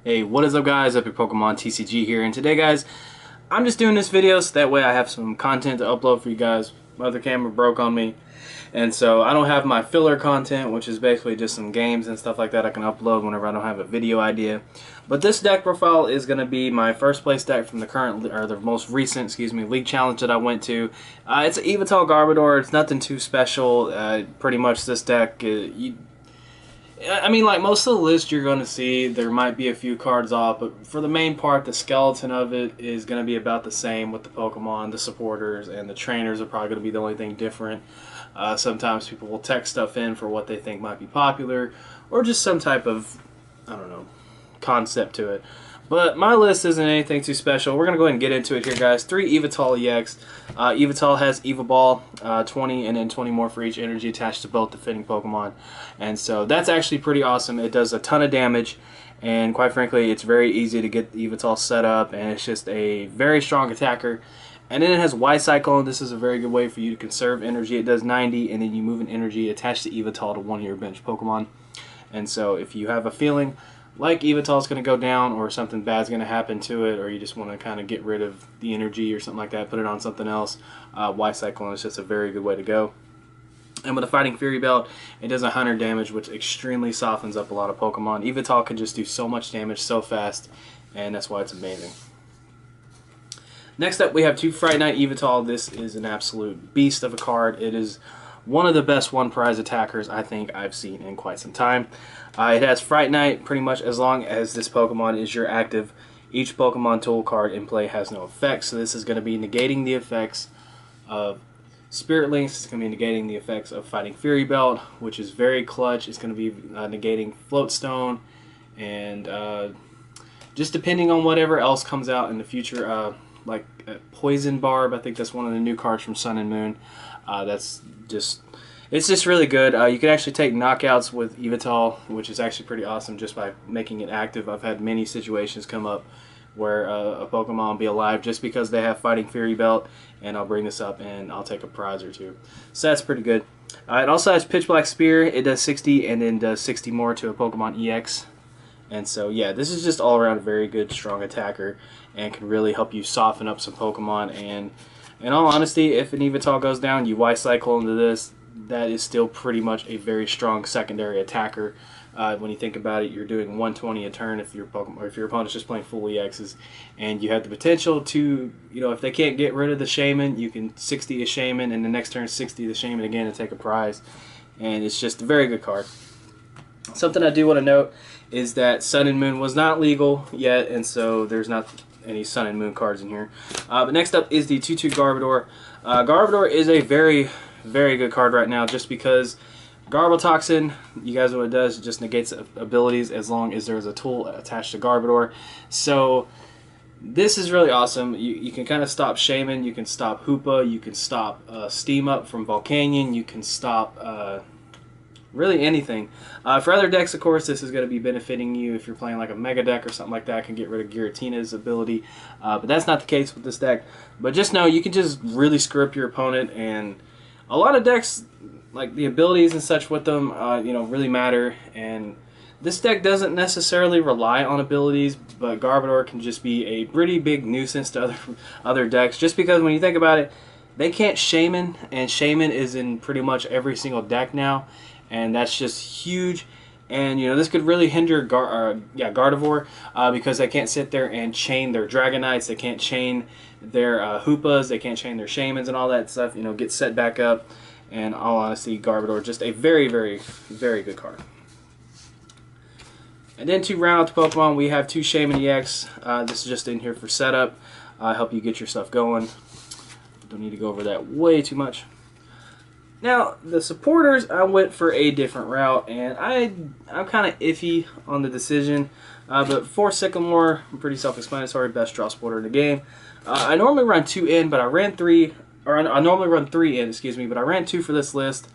Hey, what is up guys? Epic Pokemon TCG here, and today guys, I'm just doing this video so that way I have some content to upload for you guys. My other camera broke on me, and so I don't have my filler content, which is basically just some games and stuff like that I can upload whenever I don't have a video idea. But this deck profile is going to be my first place deck from the current, or the most recent, league challenge that I went to. It's an Yveltal Garbodor. It's nothing too special. Pretty much this deck, I mean, like most of the list you're going to see, there might be a few cards off, but for the main part, the skeleton of it is going to be about the same with the Pokemon. The supporters and the trainers are probably going to be the only thing different. Sometimes people will text stuff in for what they think might be popular, or just some type of, I don't know, concept to it. But my list isn't anything too special. We're going to go ahead and get into it here, guys. 3 Yveltal EX. Yveltal has Evo Ball, 20, and then 20 more for each energy attached to both defending Pokemon. And so that's actually pretty awesome. It does a ton of damage, and quite frankly, it's very easy to get Yveltal set up, and it's just a very strong attacker. And then it has Y-Cycle, and this is a very good way for you to conserve energy. It does 90, and then you move an energy attached to Yveltal to one of your bench Pokemon. And so if you have a feeling like Yveltal's going to go down, or something bad's going to happen to it, or you just want to kind of get rid of the energy or something like that, put it on something else, Y-Cycle is just a very good way to go. And with a Fighting Fury Belt, it does 100 damage, which extremely softens up a lot of Pokemon. Yveltal can just do so much damage so fast, and that's why it's amazing. Next up, we have 2 Fright Night Yveltal. This is an absolute beast of a card. It is one of the best one-prize attackers I think I've seen in quite some time. It has Fright Night pretty much as long as this Pokemon is your active. Each Pokemon tool card in play has no effects, so this is going to be negating the effects of Spirit Links. It's going to be negating the effects of Fighting Fury Belt, which is very clutch. It's going to be negating Flowstone, and just depending on whatever else comes out in the future, like Poison Barb, I think that's one of the new cards from Sun and Moon. It's just really good. You can actually take knockouts with Yveltal, which is actually pretty awesome just by making it active. I've had many situations come up where a Pokemon will be alive just because they have Fighting Fury Belt, and I'll bring this up and I'll take a prize or two. So that's pretty good. It also has Pitch Black Spear. It does 60 and then does 60 more to a Pokemon EX. And so yeah, this is just all around a very good, strong attacker and can really help you soften up some Pokemon. And in all honesty, if an Yveltal goes down, you Y-Cycle into this, that is still pretty much a very strong secondary attacker. When you think about it, you're doing 120 a turn if your Pokemon, or if your opponent's just playing full EXs, and you have the potential to, if they can't get rid of the Shaymin, you can 60 a Shaymin, and the next turn 60 the Shaymin again and take a prize. And it's just a very good card. Something I do want to note is that Sun and Moon was not legal yet, and so there's not any Sun and Moon cards in here. But next up is the 2-2 Garbodor. Garbodor is a very, very good card right now just because Garbotoxin, you guys know what it does, it just negates abilities as long as there's a tool attached to Garbodor. So this is really awesome. You can kind of stop Shaymin, you can stop Hoopa, you can stop Steam Up from Volcanion, you can stop really anything. For other decks, of course, this is going to be benefiting you if you're playing like a Mega deck or something like that. Can get rid of Giratina's ability, but that's not the case with this deck. But just know you can just really screw up your opponent, and a lot of decks, like the abilities and such with them, really matter. And this deck doesn't necessarily rely on abilities, but Garbodor can just be a pretty big nuisance to other decks. Just because when you think about it, they can't Shaymin, and Shaymin is in pretty much every single deck now. And that's just huge, and this could really hinder Gardevoir because they can't sit there and chain their Dragonites, they can't chain their Hoopas, they can't chain their Shaymins and all that stuff. Get set back up. And all honesty, Garbodor just a very, very, very good card. And then to round out the Pokemon, we have 2 Shaymin EX. This is just in here for setup, help you get your stuff going. Don't need to go over that way too much. Now, the supporters, I went for a different route, and I'm kind of iffy on the decision. But for Sycamore, I'm pretty self-explanatory, best draw supporter in the game. I normally run 2 in, but I ran 3, or I normally run 3 in, excuse me, but I ran 2 for this list.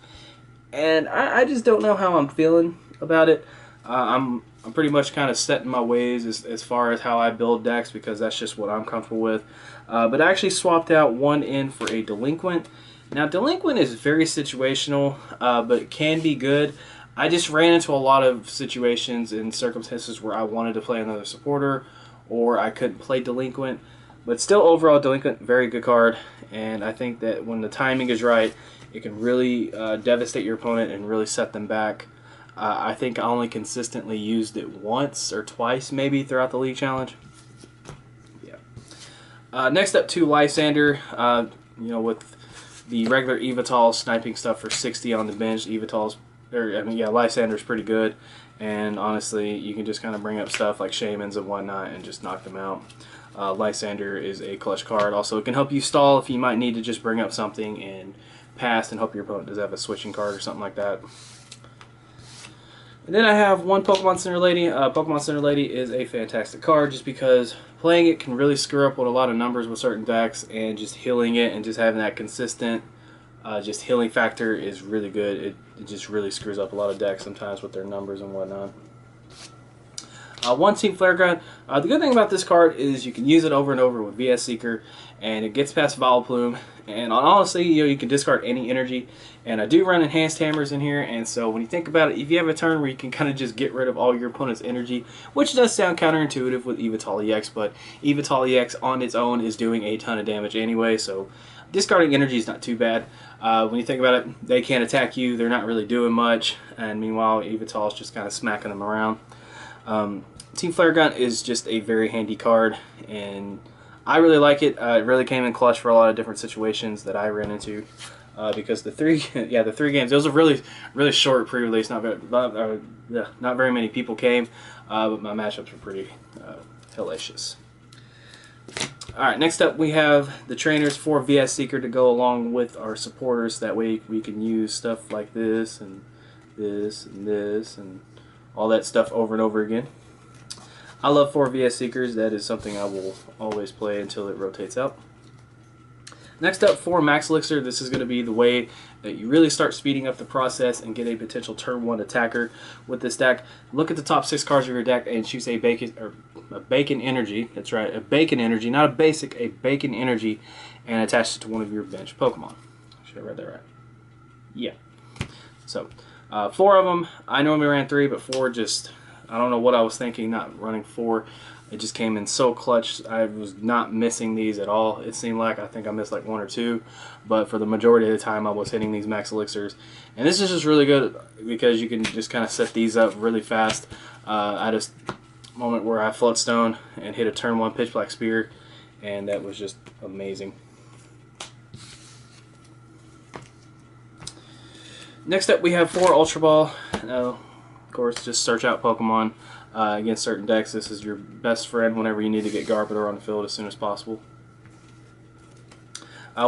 And I just don't know how I'm feeling about it. I'm pretty much kind of set in my ways as far as how I build decks, because that's just what I'm comfortable with. But I actually swapped out 1 in for a Delinquent. Now, Delinquent is very situational, but it can be good. I just ran into a lot of situations and circumstances where I wanted to play another supporter, or I couldn't play Delinquent. But still, overall, Delinquent, very good card, and I think that when the timing is right, it can really devastate your opponent and really set them back. I think I only consistently used it once or twice, maybe, throughout the League Challenge. Yeah. Next up, to Lysander. You know, with the regular Yveltal sniping stuff for 60 on the bench, Lysander's pretty good. And honestly, you can just kind of bring up stuff like Shaymins and whatnot and just knock them out. Lysander is a clutch card. Also, it can help you stall if you might need to just bring up something and pass and hope your opponent does have a switching card or something like that. And then I have one Pokemon Center Lady. Pokemon Center Lady is a fantastic card just because playing it can really screw up with a lot of numbers with certain decks, and just healing it and just having that consistent just healing factor is really good. It just really screws up a lot of decks sometimes with their numbers and whatnot. One Team Flare Gun. The good thing about this card is you can use it over and over with VS Seeker, and it gets past Vileplume. And honestly, you can discard any energy. And I do run Enhanced Hammers in here, and so when you think about it, if you have a turn where you can kind of just get rid of all your opponent's energy, which does sound counterintuitive with Yveltal EX, but Yveltal EX on its own is doing a ton of damage anyway, so discarding energy is not too bad. When you think about it, they can't attack you, they're not really doing much, and meanwhile, Yveltal is just kind of smacking them around. Team Flare Gun is just a very handy card, and I really like it. It really came in clutch for a lot of different situations that I ran into, because the three games, it was a really short pre-release. Not very many people came, but my matchups were pretty hellacious. All right, next up we have the trainers for VS Seeker to go along with our supporters. That way we can use stuff like this and this and this and all that stuff over and over again. I love 4 VS Seekers. That is something I will always play until it rotates out. Next up, for Max Elixir, this is going to be the way that you really start speeding up the process and get a potential turn 1 attacker with this deck. Look at the top 6 cards of your deck and choose a bacon energy. That's right, a bacon energy, not a basic, a bacon energy, and attach it to one of your bench Pokemon. Should I read that right? Yeah. So, 4 of them. I normally ran 3, but 4 just, I don't know what I was thinking not running 4. It just came in so clutch. I was not missing these at all. It seemed like, I think I missed like 1 or 2, but for the majority of the time I was hitting these Max Elixirs. And this is just really good because you can just kind of set these up really fast. I just moment where I Flowstone and hit a turn 1 Pitch Black Spear, and that was just amazing. Next up we have 4 Ultra Ball. Of course, just search out Pokemon. Against certain decks, this is your best friend whenever you need to get Garbodor on the field as soon as possible.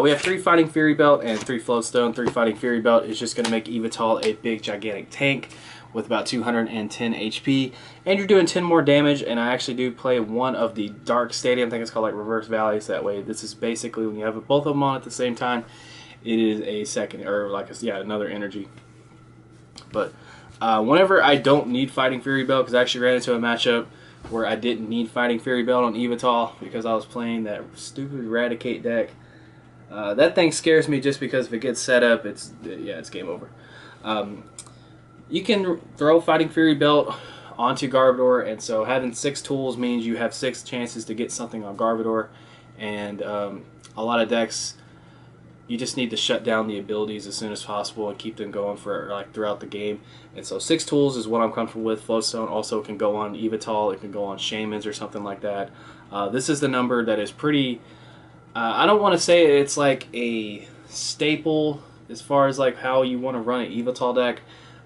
We have 3 Fighting Fury Belt and 3 Flowstone. 3 Fighting Fury Belt is just going to make Yveltal a big, gigantic tank with about 210 HP. And you're doing 10 more damage, and I actually do play one of the Dark Stadium. I think it's called like Reverse Valleys. That way, this is basically when you have both of them on at the same time, it is a second, or like another energy. But whenever I don't need Fighting Fury Belt, because I actually ran into a matchup where I didn't need Fighting Fury Belt on Yveltal because I was playing that stupid Eradicate deck. That thing scares me just because if it gets set up, it's game over. You can throw Fighting Fury Belt onto Garbodor, and so having 6 tools means you have 6 chances to get something on Garbodor, and a lot of decks, you just need to shut down the abilities as soon as possible and keep them going for like throughout the game. And so 6 tools is what I'm comfortable with. Flowstone also can go on Yveltal, it can go on Shaymins or something like that. This is the number that is pretty, I don't want to say it's like a staple as far as like how you want to run an Yveltal deck,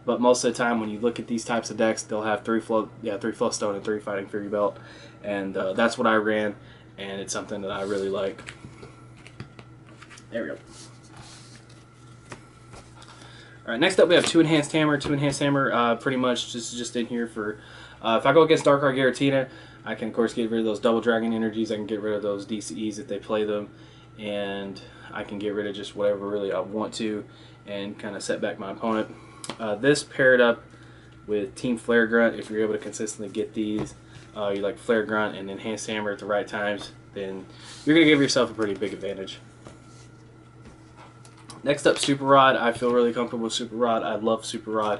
but most of the time when you look at these types of decks, they'll have 3 Flowstone and 3 Fighting Fury Belt, and that's what I ran, and it's something that I really like. There we go. Alright, next up we have 2 Enhanced Hammer. 2 Enhanced Hammer pretty much just in here for, if I go against Darkrai Giratina, I can of course get rid of those Double Dragon energies, I can get rid of those DCEs if they play them, and I can get rid of just whatever really I want to and kind of set back my opponent. This paired up with Team Flare Grunt, if you're able to consistently get these, you like Flare Grunt and Enhanced Hammer at the right times, then you're going to give yourself a pretty big advantage. Next up, Super Rod. I feel really comfortable with Super Rod. I love Super Rod.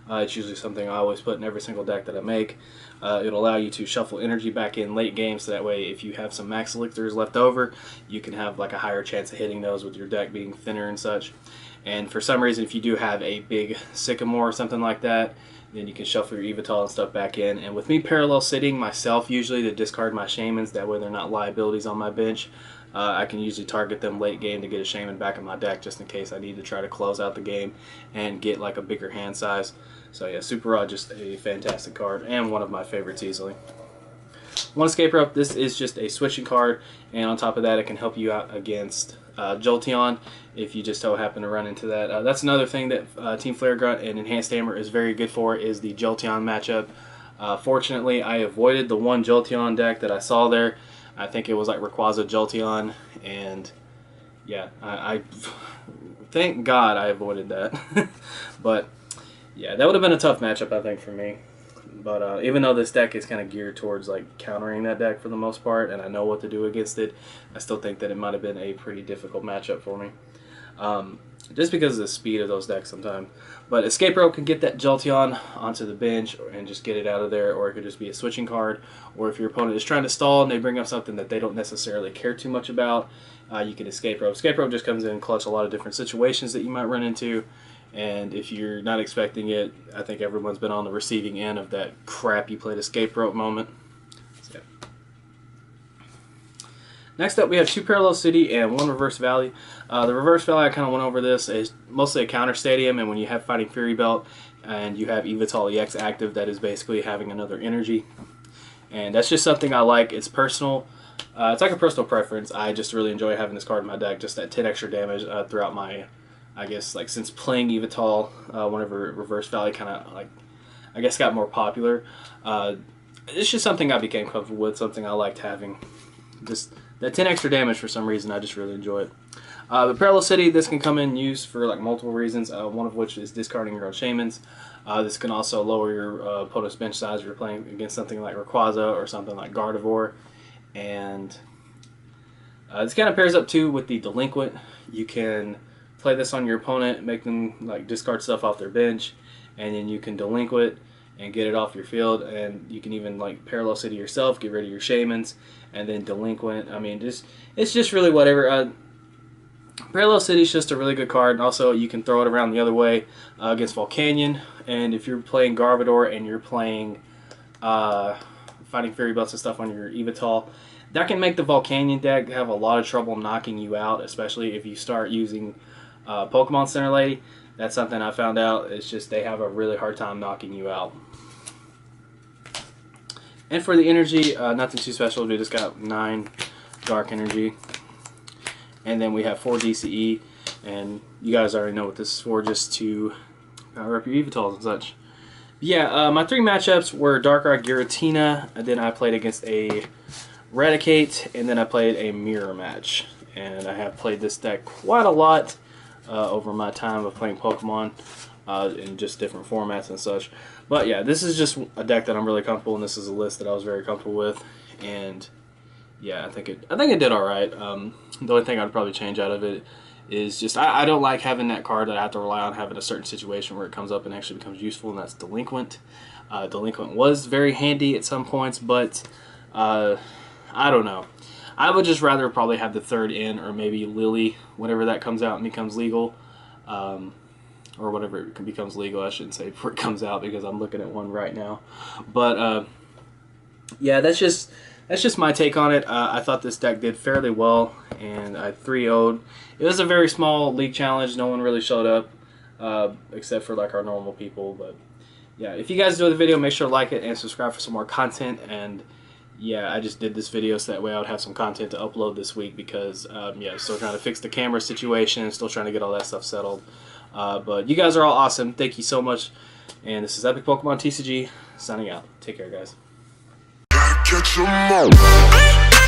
It's usually something I always put in every single deck that I make. It'll allow you to shuffle energy back in late game, so that way if you have some Max Elixirs left over, you can have like a higher chance of hitting those with your deck being thinner and such. And for some reason, if you do have a big Sycamore or something like that, then you can shuffle your Yveltal and stuff back in. And with me parallel sitting myself usually to discard my Shaymins, that way they're not liabilities on my bench, I can usually target them late game to get a Shaymin back in my deck just in case I need to try to close out the game and get like a bigger hand size. So yeah, Super Rod, just a fantastic card and one of my favorites easily. One Escape Rope, this is just a switching card, and on top of that it can help you out against Jolteon if you just so happen to run into that. That's another thing that Team Flare Grunt and Enhanced Hammer is very good for, is the Jolteon matchup. Fortunately, I avoided the one Jolteon deck that I saw there. I think it was like Rayquaza Jolteon, and yeah, I thank God I avoided that. But yeah, that would have been a tough matchup, I think, for me. But even though this deck is kind of geared towards like countering that deck for the most part, and I know what to do against it, I still think that it might have been a pretty difficult matchup for me. Just because of the speed of those decks sometimes. But Escape Rope can get that Jolteon onto the bench and just get it out of there, or it could just be a switching card. Or if your opponent is trying to stall and they bring up something that they don't necessarily care too much about, you can Escape Rope. Escape Rope just comes in and clutch a lot of different situations that you might run into. And if you're not expecting it, I think everyone's been on the receiving end of that crap you played Escape Rope moment. So, yeah. Next up, we have 2 Parallel City and 1 Reverse Valley. The Reverse Valley, I kind of went over this, is mostly a counter stadium, and when you have Fighting Fury Belt and you have Yveltal EX active, that is basically having another energy. And that's just something I like. It's personal. It's like a personal preference. I just really enjoy having this card in my deck, just that 10 extra damage throughout my, I guess, like since playing Yveltal, whenever Reverse Valley kind of like, I guess, got more popular. It's just something I became comfortable with, something I liked having. Just that 10 extra damage, for some reason, I just really enjoy it. The Parallel City, this can come in use for like multiple reasons, one of which is discarding your own Shaymins. This can also lower your opponent's bench size if you're playing against something like Rayquaza or something like Gardevoir. And this kind of pairs up too with the Delinquent. You can play this on your opponent, make them like discard stuff off their bench, and then you can Delinquent and get it off your field, and you can even like Parallel City yourself, get rid of your Shaymins, and then Delinquent. I mean, it's just really whatever. Parallel City is just a really good card, and also you can throw it around the other way against Volcanion, and if you're playing Garbodor and you're playing Fighting Fury Belts and stuff on your Yveltal, that can make the Volcanion deck have a lot of trouble knocking you out, especially if you start using Pokemon Center Lady. That's something I found out. It's just they have a really hard time knocking you out. And for the energy, nothing too special. We just got 9 Dark Energy. And then we have 4 DCE. And you guys already know what this is for, just to power up your Yveltals and such. Yeah, my 3 matchups were Darkrai Giratina, and then I played against a Raticate, and then I played a Mirror match. And I have played this deck quite a lot over my time of playing Pokemon in just different formats and such. But yeah, this is just a deck that I'm really comfortable in. This is a list that I was very comfortable with, and yeah, I think it did all right. The only thing I'd probably change out of it is just I don't like having that card that I have to rely on having a certain situation where it comes up and actually becomes useful, and that's Delinquent. Delinquent was very handy at some points, but I don't know. I would just rather probably have the 3rd in, or maybe Lily whenever that comes out and becomes legal, or whatever it becomes legal. I shouldn't say before it comes out, because I'm looking at one right now. But yeah, that's just my take on it. I thought this deck did fairly well, and I 3-0'd. It was a very small league challenge. No one really showed up, except for like our normal people. But yeah, if you guys enjoyed the video, make sure to like it and subscribe for some more content. And yeah, I just did this video so that way I would have some content to upload this week, because yeah, still trying to fix the camera situation, still trying to get all that stuff settled. But you guys are all awesome. Thank you so much. And this is Epic Pokemon TCG signing out. Take care, guys. Catch 'em all.